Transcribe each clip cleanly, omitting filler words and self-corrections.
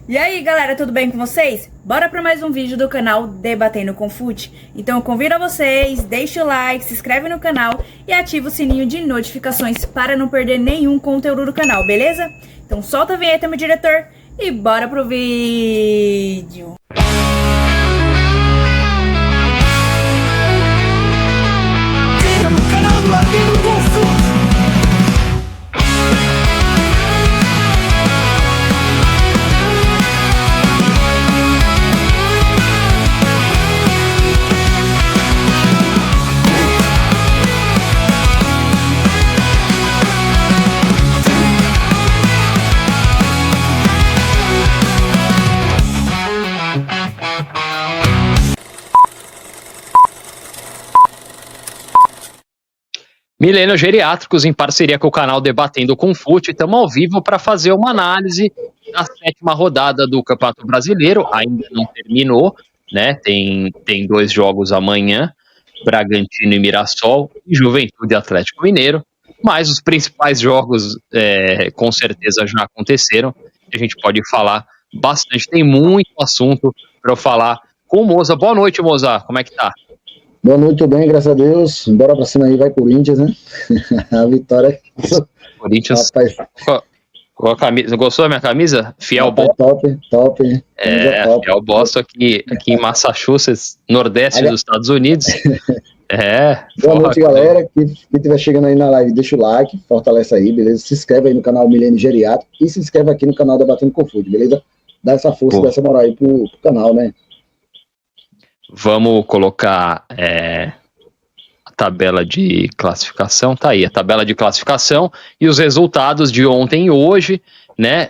E aí galera, tudo bem com vocês? Bora para mais um vídeo do canal Debatendo com Fute? Então eu convido a vocês, deixa o like, se inscreve no canal e ativa o sininho de notificações para não perder nenhum conteúdo do canal, beleza? Então solta a vinheta, meu diretor, e bora pro vídeo! Milênios Geriátricos, em parceria com o canal Debatendo com Fute, estamos ao vivo para fazer uma análise da 7ª rodada do Campeonato Brasileiro. Ainda não terminou, né? Tem 2 jogos amanhã, Bragantino e Mirassol, e Juventude e Atlético Mineiro, mas os principais jogos com certeza já aconteceram. A gente pode falar bastante, tem muito assunto para eu falar com o Moza. Boa noite, Moza, como é que tá? Boa noite, tudo bem, graças a Deus. Bora pra cima aí, vai Corinthians, né? A vitória. Corinthians. Rapaz, com a camisa. Gostou da minha camisa? Fiel top, top. top. Fiel Boston aqui em Massachusetts, nordeste dos Estados Unidos. Boa noite, galera. Quem estiver chegando aí na live, deixa o like, fortalece aí, beleza? Se inscreve aí no canal Milênio Geriátrico e se inscreve aqui no canal Debatendo com Fute, beleza? Dá essa força, dá essa moral aí pro canal, né? Vamos colocar a tabela de classificação, tá aí, a tabela de classificação e os resultados de ontem e hoje, né,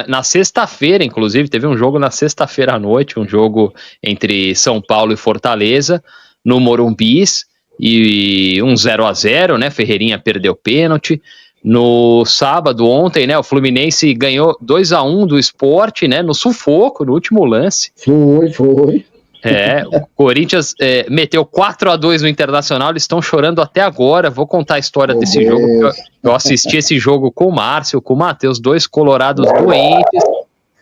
na sexta-feira, inclusive, teve um jogo na sexta-feira à noite, um jogo entre São Paulo e Fortaleza, no Morumbis, e um 0-0, né, Ferreirinha perdeu pênalti. No sábado, ontem, né, o Fluminense ganhou 2-1 do Sport, né, no sufoco, no último lance. Foi. O Corinthians meteu 4-2 no Internacional, eles estão chorando até agora. Vou contar a história desse jogo. Eu assisti esse jogo com o Márcio, com o Matheus, 2 colorados doentes.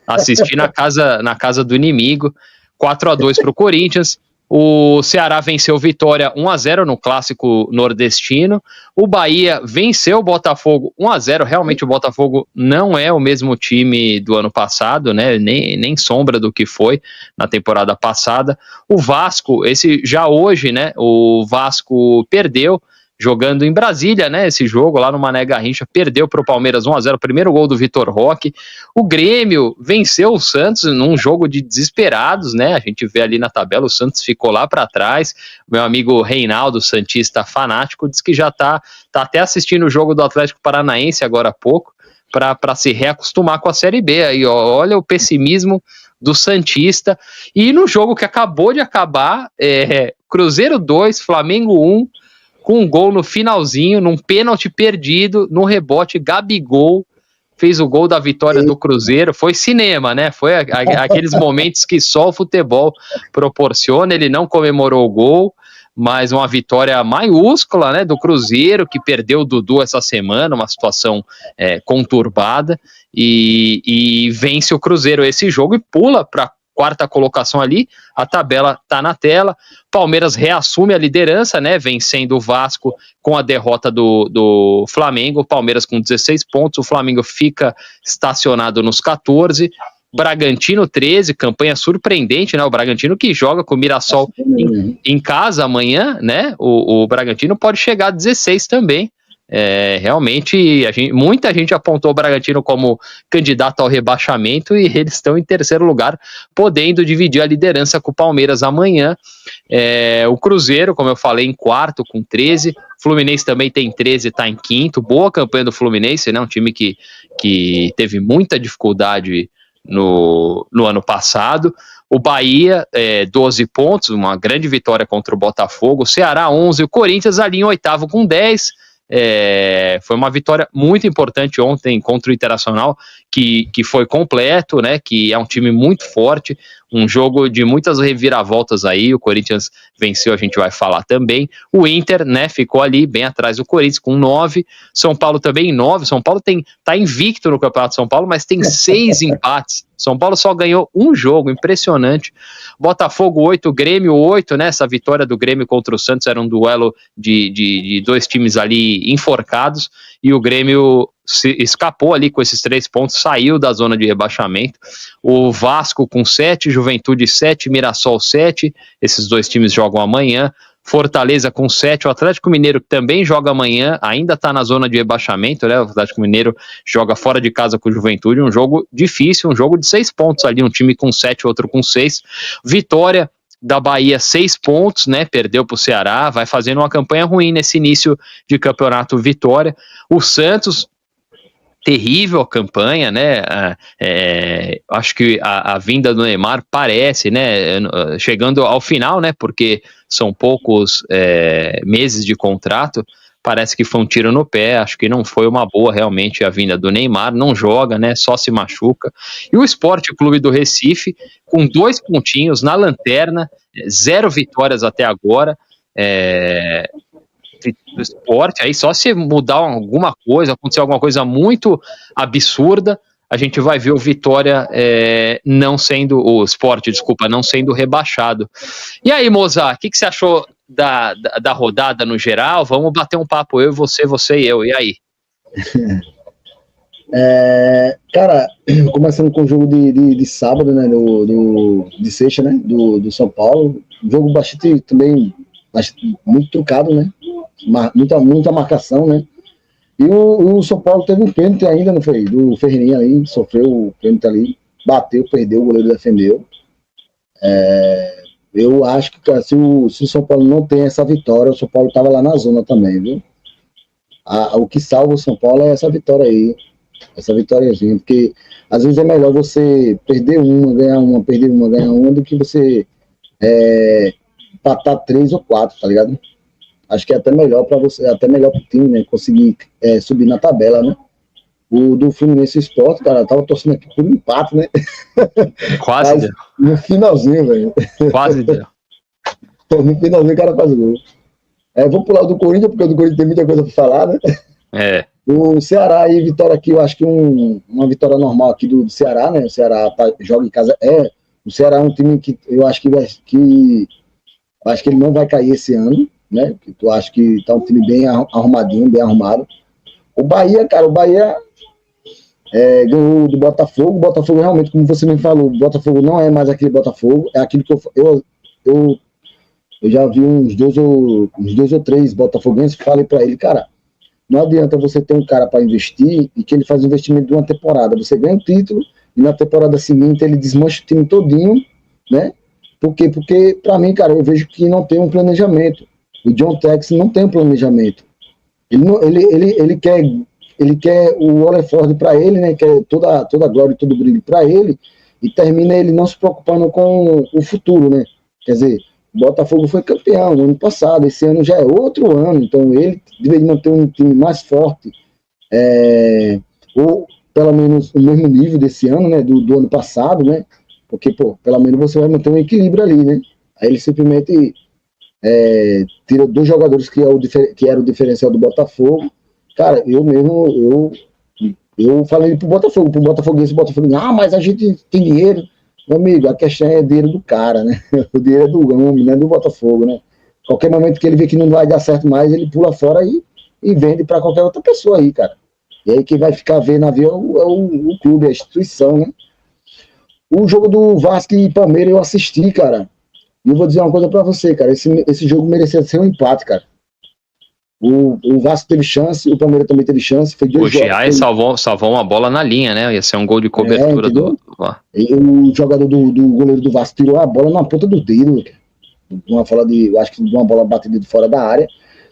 Assisti na casa do inimigo. 4-2 para o Corinthians. O Ceará venceu o Vitória 1-0 no clássico nordestino. O Bahia venceu o Botafogo 1-0. Realmente o Botafogo não é o mesmo time do ano passado, né? Nem sombra do que foi na temporada passada. O Vasco, esse já hoje, né? O Vasco perdeu jogando em Brasília, né, esse jogo lá no Mané Garrincha, perdeu para o Palmeiras 1-0, primeiro gol do Vitor Roque. O Grêmio venceu o Santos num jogo de desesperados, né, a gente vê ali na tabela, o Santos ficou lá para trás. Meu amigo Reinaldo, santista fanático, disse que já tá até assistindo o jogo do Atlético Paranaense agora há pouco, para se reacostumar com a Série B. Aí, ó, olha o pessimismo do santista. E no jogo que acabou de acabar, Cruzeiro 2, Flamengo 1, com um gol no finalzinho, num pênalti perdido, no rebote, Gabigol fez o gol da vitória do Cruzeiro. Foi cinema, né? Foi aqueles momentos que só o futebol proporciona. Ele não comemorou o gol, mas uma vitória maiúscula, né, do Cruzeiro, que perdeu o Dudu essa semana, uma situação conturbada, e vence o Cruzeiro esse jogo e pula para 4ª colocação ali. A tabela tá na tela. Palmeiras reassume a liderança, né, vencendo o Vasco com a derrota do Flamengo. Palmeiras com 16 pontos, o Flamengo fica estacionado nos 14. Bragantino 13, campanha surpreendente, né, o Bragantino que joga com o Mirassol em casa amanhã, né, o Bragantino pode chegar a 16 também. Realmente muita gente apontou o Bragantino como candidato ao rebaixamento e eles estão em 3º lugar, podendo dividir a liderança com o Palmeiras amanhã. O Cruzeiro, como eu falei, em 4º com 13, Fluminense também tem 13, está em 5º, boa campanha do Fluminense, né? Um time que teve muita dificuldade no ano passado. O Bahia, 12 pontos, uma grande vitória contra o Botafogo. O Ceará 11, o Corinthians ali em 8º com 10. Foi uma vitória muito importante ontem contra o Internacional, que foi completo, né, que é um time muito forte. Um jogo de muitas reviravoltas aí, o Corinthians venceu, a gente vai falar também. O Inter, né, ficou ali bem atrás do Corinthians com 9, São Paulo também 9, São Paulo tá invicto no Campeonato de São Paulo, mas tem 6 empates. São Paulo só ganhou um jogo, impressionante. Botafogo 8, Grêmio 8, né, essa vitória do Grêmio contra o Santos era um duelo de dois times ali enforcados, e o Grêmio se escapou ali com esses 3 pontos, saiu da zona de rebaixamento. O Vasco com 7, Juventude 7, Mirassol 7, esses dois times jogam amanhã. Fortaleza com 7, o Atlético Mineiro também joga amanhã, ainda está na zona de rebaixamento, né? O Atlético Mineiro joga fora de casa com o Juventude, um jogo difícil, um jogo de 6 pontos ali, um time com 7, outro com 6. Vitória da Bahia, 6 pontos, né? Perdeu para o Ceará, vai fazendo uma campanha ruim nesse início de campeonato. Vitória. O Santos, terrível a campanha, né? Acho que a vinda do Neymar parece, né? Chegando ao final, né? Porque são poucos meses de contrato, parece que foi um tiro no pé. Acho que não foi uma boa realmente a vinda do Neymar, não joga, né? Só se machuca. E o Sport Clube do Recife, com 2 pontinhos na lanterna, 0 vitórias até agora. Do esporte, aí só se mudar alguma coisa, acontecer alguma coisa muito absurda, a gente vai ver o Vitória não sendo rebaixado. E aí, Mozart, o que você achou da rodada no geral? Vamos bater um papo, eu e você e eu, e aí? Cara, começando com o jogo de sábado, né, de sexta, né, do São Paulo, jogo bastante também, muito trucado, né, muita marcação, né, e o São Paulo teve um pênalti ainda, não foi? Do Ferreirinha ali, sofreu o pênalti ali, bateu, perdeu, o goleiro defendeu. Eu acho que, cara, se o São Paulo não tem essa vitória, o São Paulo estava lá na zona também, viu? O que salva o São Paulo é essa vitória aí, essa vitóriazinha, porque às vezes é melhor você perder uma, ganhar uma, perder uma, ganhar uma, do que você empatar 3 ou 4, tá ligado? Acho que é até melhor para você, até melhor pro time, né, conseguir subir na tabela, né? O do Fluminense Sport, cara, tava torcendo aqui por um empate, né? Quase deu. No finalzinho, velho. Quase deu. No finalzinho o cara faz gol. Vou pular o do Corinthians, porque o do Corinthians tem muita coisa pra falar, né? O Ceará e vitória aqui, eu acho que uma vitória normal aqui do Ceará, né? O Ceará joga em casa. O Ceará é um time que eu acho que ele não vai cair esse ano, né? Eu acho que tá um time bem arrumadinho, bem arrumado. O Bahia, cara, ganhou do Botafogo. O Botafogo realmente, como você me falou, o Botafogo não é mais aquele Botafogo, é aquilo que eu já vi uns dois ou três botafoguenses que falei para ele, cara, não adianta você ter um cara para investir e que ele faz o investimento de uma temporada. Você ganha o título e na temporada seguinte ele desmancha o time todinho, né? Por quê? Porque, para mim, cara, eu vejo que não tem um planejamento. O John Tex não tem um planejamento. Ele quer o Oleford para ele, né? Quer toda a glória e todo o brilho para ele, e termina ele não se preocupando com o futuro, né? Quer dizer, o Botafogo foi campeão no ano passado, esse ano já é outro ano, então ele deveria manter um time mais forte, ou pelo menos o mesmo nível desse ano, né? Do ano passado, né? Porque, pelo menos você vai manter um equilíbrio ali, né? Aí ele simplesmente tira 2 jogadores que era o diferencial do Botafogo. Cara, eu falei pro Botafoguense, mas a gente tem dinheiro. Meu amigo, a questão é dinheiro do cara, né? O dinheiro é do homem, né? Do Botafogo, né? Qualquer momento que ele vê que não vai dar certo mais, ele pula fora e vende para qualquer outra pessoa aí, cara. E aí quem vai ficar vendo a ver é o clube, a instituição, né? O jogo do Vasco e Palmeiras eu assisti, cara. E eu vou dizer uma coisa pra você, cara. Esse jogo merecia ser um empate, cara. O Vasco teve chance, o Palmeiras também teve chance. O Giai salvou uma bola na linha, né? Ia ser um gol de cobertura E o jogador do goleiro do Vasco tirou a bola na ponta do dedo, cara. Acho que de uma bola batida de fora da área.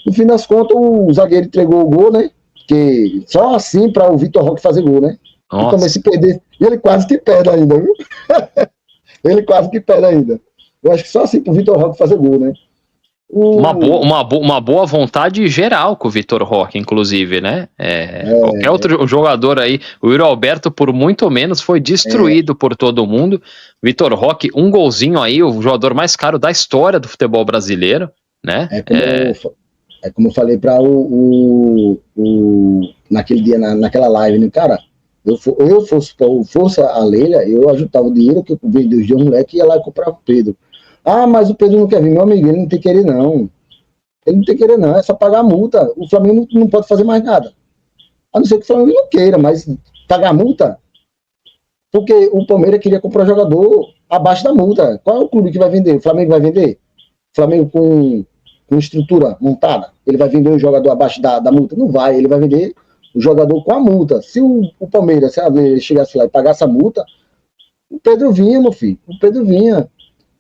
No fim das contas, o zagueiro entregou o gol, né? Que só assim para o Vitor Roque fazer gol, né? E também se perder. E ele quase que perde ainda, viu? Ele quase que perde ainda. Eu acho que só assim pro Vitor Roque fazer gol, né? Uma boa vontade geral com o Vitor Roque, inclusive, né? Qualquer outro jogador aí, o Yuri Alberto, por muito menos, foi destruído por todo mundo. Vitor Roque, um golzinho aí, o jogador mais caro da história do futebol brasileiro, né? Como eu falei para naquele dia, naquela live, né, cara? Eu fosse a Leila, eu ajudava o dinheiro que eu vendi os dois moleques e ia lá e comprava o Pedro. Ah, mas o Pedro não quer vir, meu amigo, ele não tem que querer, não. Ele não tem que querer, não, é só pagar a multa. O Flamengo não pode fazer mais nada. A não ser que o Flamengo não queira, mas pagar a multa, porque o Palmeiras queria comprar jogador abaixo da multa. Qual é o clube que vai vender? O Flamengo vai vender? O Flamengo com estrutura montada, ele vai vender o jogador abaixo da multa? Não vai, ele vai vender o jogador com a multa. Se o Palmeiras, se a Leila chegasse lá e pagasse a multa, o Pedro vinha, meu filho, o Pedro vinha.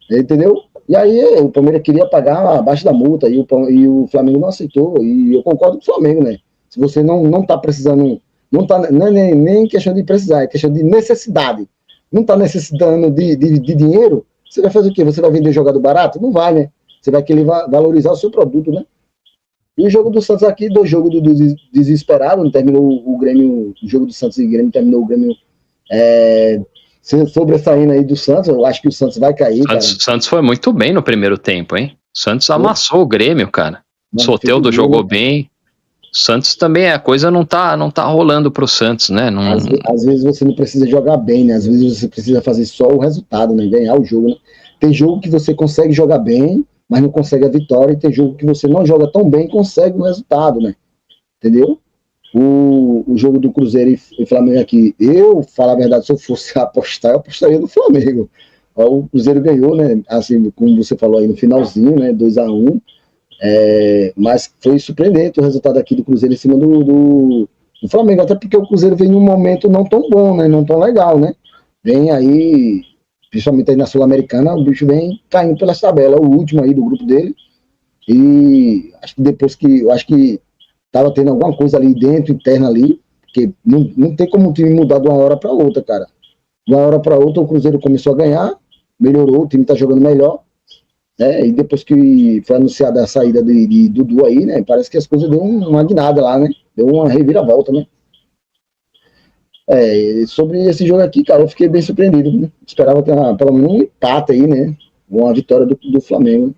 Entendeu? E aí o Palmeiras queria pagar abaixo da multa e o Flamengo não aceitou. E eu concordo com o Flamengo, né? Se você não tá precisando, não é nem questão de precisar, é questão de necessidade. Não tá necessitando de dinheiro, você vai fazer o quê? Você vai vender jogador barato? Não vai, né? Você vai querer valorizar o seu produto, né? E o jogo do Santos aqui, do jogo do desesperado, terminou o Grêmio, o jogo do Santos e Grêmio, terminou o Grêmio sobressaindo aí do Santos. Eu acho que o Santos vai cair, cara. Santos foi muito bem no primeiro tempo, hein? O Santos amassou o Grêmio, cara. O Soteldo jogou bem. O Santos também, a coisa não tá rolando pro Santos, né? Às vezes você não precisa jogar bem, né? Às vezes você precisa fazer só o resultado, né? Ganhar o jogo, né? Tem jogo que você consegue jogar bem, mas não consegue a vitória, e tem jogo que você não joga tão bem e consegue o resultado, né? Entendeu? O jogo do Cruzeiro e Flamengo aqui, eu, falar a verdade, se eu fosse apostar, eu apostaria no Flamengo. O Cruzeiro ganhou, né? Assim, como você falou aí no finalzinho, né? 2-1. Mas foi surpreendente o resultado aqui do Cruzeiro em cima do Flamengo, até porque o Cruzeiro vem num momento não tão bom, né? Não tão legal, né? Vem aí, principalmente aí na Sul-Americana, o bicho vem caindo pelas tabelas, o último aí do grupo dele. E acho que depois eu acho que tava tendo alguma coisa ali dentro, interna ali, porque não tem como o time mudar de uma hora para outra, cara. De uma hora para outra o Cruzeiro começou a ganhar, melhorou, o time tá jogando melhor, né? E depois que foi anunciada a saída de Dudu aí, né? Parece que as coisas deu uma guinada lá, né? Deu uma reviravolta, né? Sobre esse jogo aqui, cara, eu fiquei bem surpreendido, né? Esperava ter pelo menos um empate aí, né? Uma vitória do Flamengo.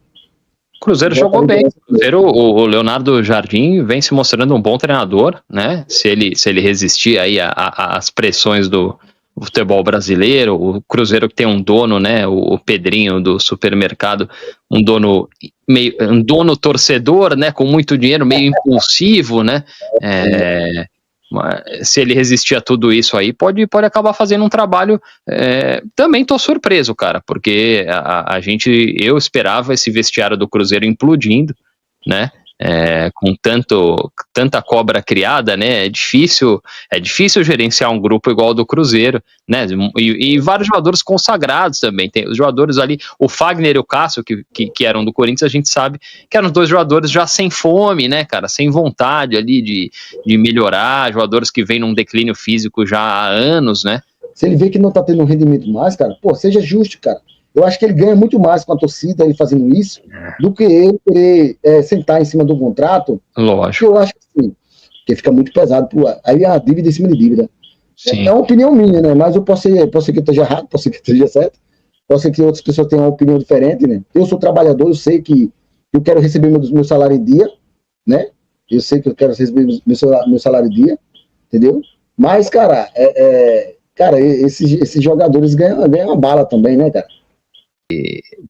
O Cruzeiro jogou bem. O Leonardo Jardim vem se mostrando um bom treinador, né? Se ele resistir aí às pressões do futebol brasileiro, o Cruzeiro que tem um dono, né? O Pedrinho do supermercado, um dono torcedor, né? Com muito dinheiro, meio impulsivo, né? Se ele resistir a tudo isso aí, pode acabar fazendo um trabalho. Também tô surpreso, cara, porque eu esperava esse vestiário do Cruzeiro implodindo, né? Com tanta cobra criada, né? É difícil gerenciar um grupo igual ao do Cruzeiro, né? E vários jogadores consagrados também. Tem os jogadores ali, o Fagner e o Cássio, que eram do Corinthians, a gente sabe que eram dois jogadores já sem fome, né, cara? Sem vontade ali de melhorar, jogadores que vêm num declínio físico já há anos, né? Se ele vê que não tá tendo um rendimento mais, cara, seja justo, cara. Eu acho que ele ganha muito mais com a torcida ele fazendo isso do que ele querer sentar em cima do contrato. Lógico. Eu acho que sim, porque fica muito pesado. Aí a dívida em cima de dívida. Sim. É uma opinião minha, né? Mas eu posso ser que eu esteja errado, pode ser que esteja certo, pode ser que outras pessoas tenham uma opinião diferente, né? Eu sou trabalhador, eu sei que eu quero receber meu salário em dia, né? Eu sei que eu quero receber meu salário em dia, entendeu? Mas, cara, esses jogadores ganham uma bala também, né, cara?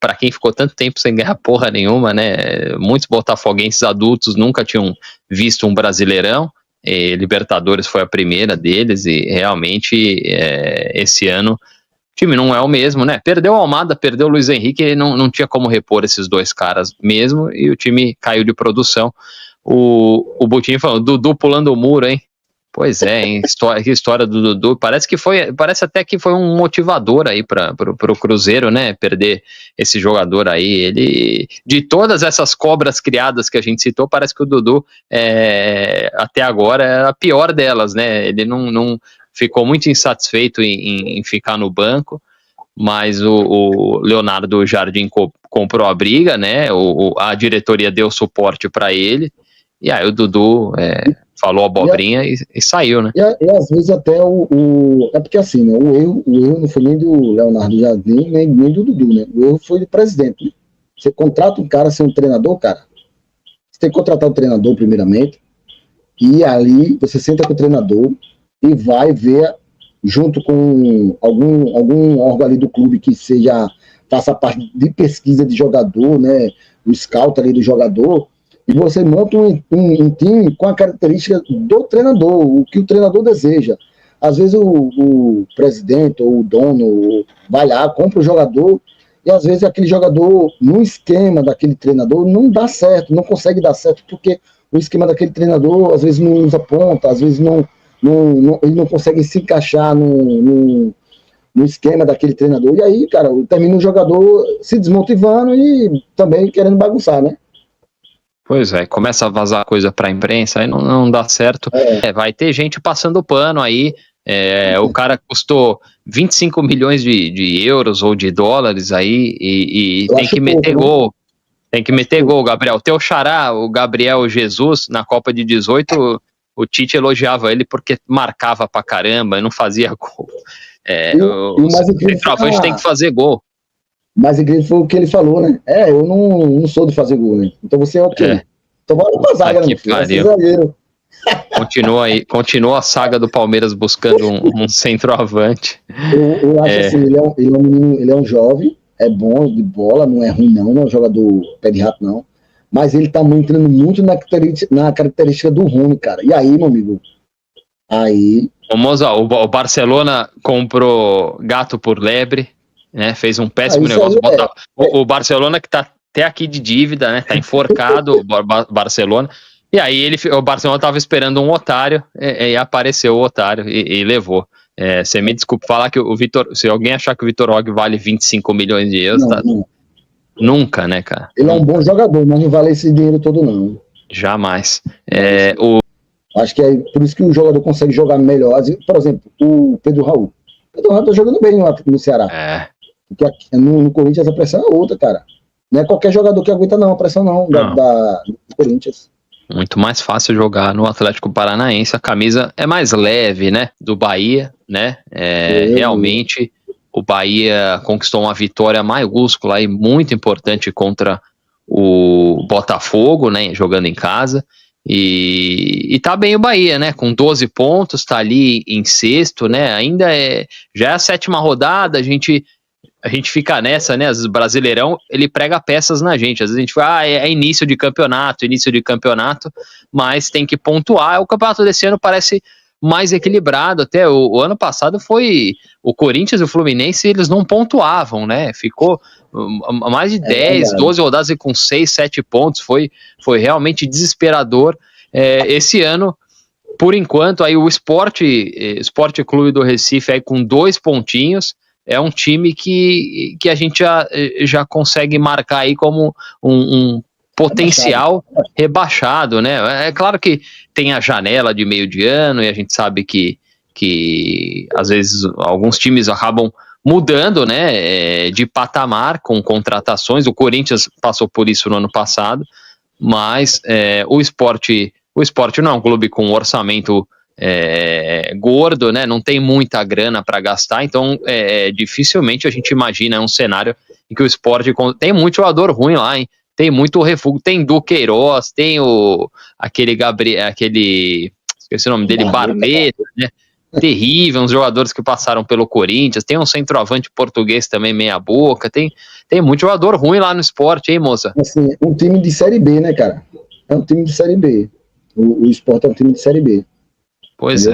Para quem ficou tanto tempo sem ganhar porra nenhuma, né? Muitos botafoguenses adultos nunca tinham visto um Brasileirão. Libertadores foi a primeira deles e realmente esse ano o time não é o mesmo, né? Perdeu o Almada, perdeu o Luiz Henrique, não tinha como repor esses dois caras mesmo e o time caiu de produção. O Botinho falou, Dudu pulando o muro, hein? Pois é, hein? História do Dudu, parece até que foi um motivador aí para o Cruzeiro, né, perder esse jogador aí. De todas essas cobras criadas que a gente citou, parece que o Dudu até agora é a pior delas, né, ele não ficou muito insatisfeito em ficar no banco, mas o Leonardo Jardim comprou a briga, né? A diretoria deu suporte para ele, e aí o Dudu falou abobrinha e saiu, né? E às vezes até é porque assim, né? O erro não foi nem do Leonardo Jardim, nem do Dudu, né? O erro foi do presidente. Né? Você contrata um cara, ser um treinador, cara. Você tem que contratar um treinador primeiramente, e ali você senta com o treinador e vai ver, junto com algum órgão ali do clube que faça parte de pesquisa de jogador, né? O scout ali do jogador, e você monta um time com a característica do treinador, o que o treinador deseja. Às vezes o presidente ou o dono vai lá, compra o jogador, e às vezes aquele jogador, no esquema daquele treinador, não dá certo, não consegue dar certo, porque o esquema daquele treinador, às vezes não usa ponta, às vezes ele não consegue se encaixar no esquema daquele treinador. E aí, cara, termina o jogador se desmotivando e também querendo bagunçar, né? Pois é, começa a vazar coisa pra imprensa, aí não dá certo. Vai ter gente passando pano aí. O cara custou 25 milhões de euros ou de dólares aí e tem que meter gol. Tem que meter gol, Gabriel. Teu xará, o Gabriel Jesus, na Copa de 18, o Tite elogiava ele porque marcava pra caramba e não fazia gol. O centroavante tem que fazer gol. Mas foi o que ele falou, né? Eu não sou de fazer gol, né? Então você é o quê? Então bora pra zaga, né? Zagueiro. Continua a saga do Palmeiras buscando um centroavante. Eu acho assim, ele é um menino, ele é um jovem, é bom de bola, não é ruim não é um jogador pé de rato não, mas ele tá entrando muito na característica do Rony, cara. E aí, meu amigo? Aí... O Barcelona comprou gato por lebre, né? Fez um péssimo negócio. O Barcelona que tá até aqui de dívida, né? Tá enforcado, o Barcelona. E aí o Barcelona tava esperando um otário e apareceu o otário e levou. Você me desculpa falar que o Vitor, se alguém achar que o Vitor Roque vale 25 milhões de euros, não. Nunca, né, cara? Ele é um bom jogador, mas não vale esse dinheiro todo, não. Jamais. Acho que é por isso que o jogador consegue jogar melhor. Por exemplo, o Pedro Raul. O Pedro Raul tá jogando bem no Ceará. Porque aqui, no Corinthians a pressão é outra, cara. Não é qualquer jogador que aguenta não, a pressão não. Do Corinthians. Muito mais fácil jogar no Atlético Paranaense, a camisa é mais leve, né, do Bahia, né, realmente o Bahia conquistou uma vitória maiúscula e muito importante contra o Botafogo, né, jogando em casa, e tá bem o Bahia, né, com 12 pontos, tá ali em sexto, né, ainda já é a 7ª rodada, a gente fica nessa, né? Às vezes o Brasileirão, ele prega peças na gente. Às vezes a gente fala, é início de campeonato, mas tem que pontuar. O campeonato desse ano parece mais equilibrado. Até o ano passado foi o Corinthians e o Fluminense, eles não pontuavam, né? Ficou mais de 10, 12 rodadas e com 6, 7 pontos. Foi realmente desesperador. Esse ano, por enquanto, aí o Sport Clube do Recife aí com 2 pontinhos. É um time que a gente já consegue marcar aí como um potencial rebaixado, né? É claro que tem a janela de meio de ano e a gente sabe que às vezes alguns times acabam mudando, né, de patamar com contratações. O Corinthians passou por isso no ano passado, mas o Sport não é um clube com orçamento gordo, né? Não tem muita grana para gastar, então dificilmente a gente imagina um cenário em que o Sport tem muito jogador ruim lá, hein? Tem muito refúgio, tem Duqueiroz, tem aquele Gabriel, esqueci o nome dele, Barreto, né? Terrível, uns jogadores que passaram pelo Corinthians, tem um centroavante português também meia boca, tem muito jogador ruim lá no Sport, hein, moça? Assim, um time de Série B, né, cara? É um time de Série B. O Sport é um time de Série B. Pois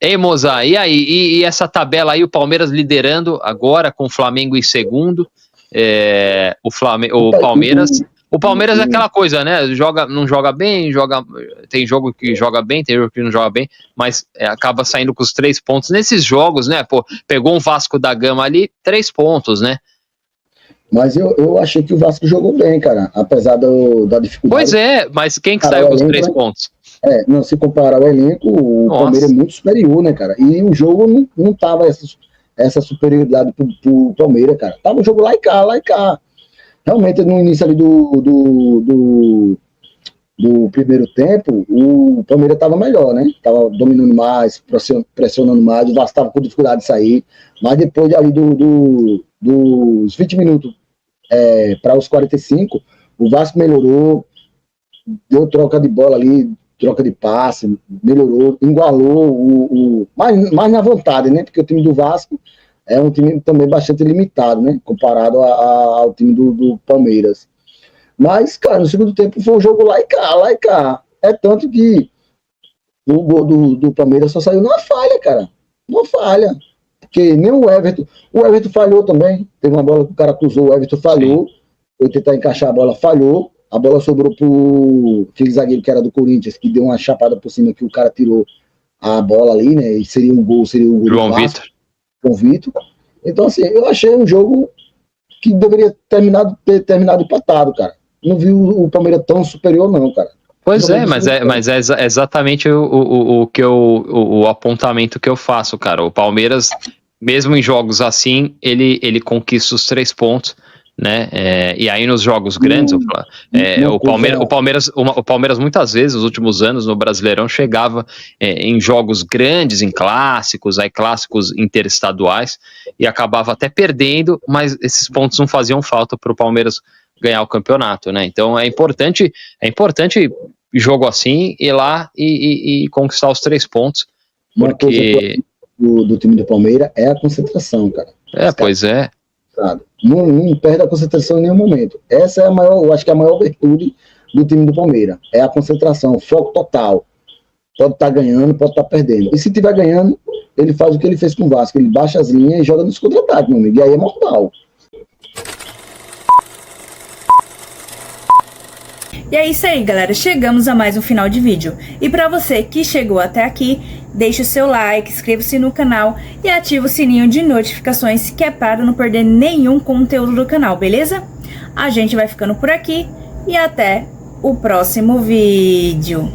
Ei, Moza, e aí? E essa tabela aí, o Palmeiras liderando agora com o Flamengo em segundo. O Palmeiras é aquela coisa, né? Não joga bem, tem jogo que joga bem, tem jogo que não joga bem, mas acaba saindo com os 3 pontos nesses jogos, né? Pô, pegou um Vasco da Gama ali, 3 pontos, né? Mas eu achei que o Vasco jogou bem, cara, apesar da dificuldade. Pois é, mas quem que saiu com os 3 pontos? Não, se comparar o elenco, o Palmeiras é muito superior, né, cara? E o jogo não tava essa superioridade pro Palmeiras, cara. Tava um jogo lá e cá. Realmente, no início ali do primeiro tempo, o Palmeiras tava melhor, né? Tava dominando mais, pressionando mais, o Vasco tava com dificuldade de sair. Mas depois ali dos 20 minutos para os 45, o Vasco melhorou, deu troca de bola ali, troca de passe, melhorou, igualou mais na vontade, né? Porque o time do Vasco é um time também bastante limitado, né? Comparado ao time do Palmeiras. Mas, cara, no segundo tempo foi um jogo lá e cá. É tanto que o gol do Palmeiras só saiu numa falha, cara. Uma falha. Porque nem o Everton falhou também. Teve uma bola que o cara cruzou, o Everton falhou. Foi tentar encaixar a bola, falhou. A bola sobrou pro aquele zagueiro que era do Corinthians, que deu uma chapada por cima, que o cara tirou a bola ali, né? E seria um gol João Vitor. Então, assim, eu achei um jogo que deveria ter terminado empatado, cara. Não vi o Palmeiras tão superior, não, cara. Pois é, mas é exatamente o apontamento que eu faço, cara. O Palmeiras, mesmo em jogos assim, ele conquista os 3 pontos, né? E aí nos jogos grandes, o Palmeiras muitas vezes, nos últimos anos, no Brasileirão, chegava em jogos grandes, em clássicos interestaduais, e acabava até perdendo, mas esses pontos não faziam falta para o Palmeiras ganhar o campeonato, né? Então é importante jogo assim, ir lá e conquistar os 3 pontos, porque do time do Palmeiras é a concentração, cara. Pois é. Não perde a concentração em nenhum momento. Essa é eu acho que é a maior virtude do time do Palmeiras. É a concentração, foco total. Pode estar ganhando, pode estar perdendo. E se estiver ganhando, ele faz o que ele fez com o Vasco. Ele baixa as linhas e joga nos contra-ataques, meu amigo. E aí é mortal. E é isso aí, galera. Chegamos a mais um final de vídeo. E pra você que chegou até aqui, deixe o seu like, inscreva-se no canal e ative o sininho de notificações, que é para não perder nenhum conteúdo do canal, beleza? A gente vai ficando por aqui e até o próximo vídeo.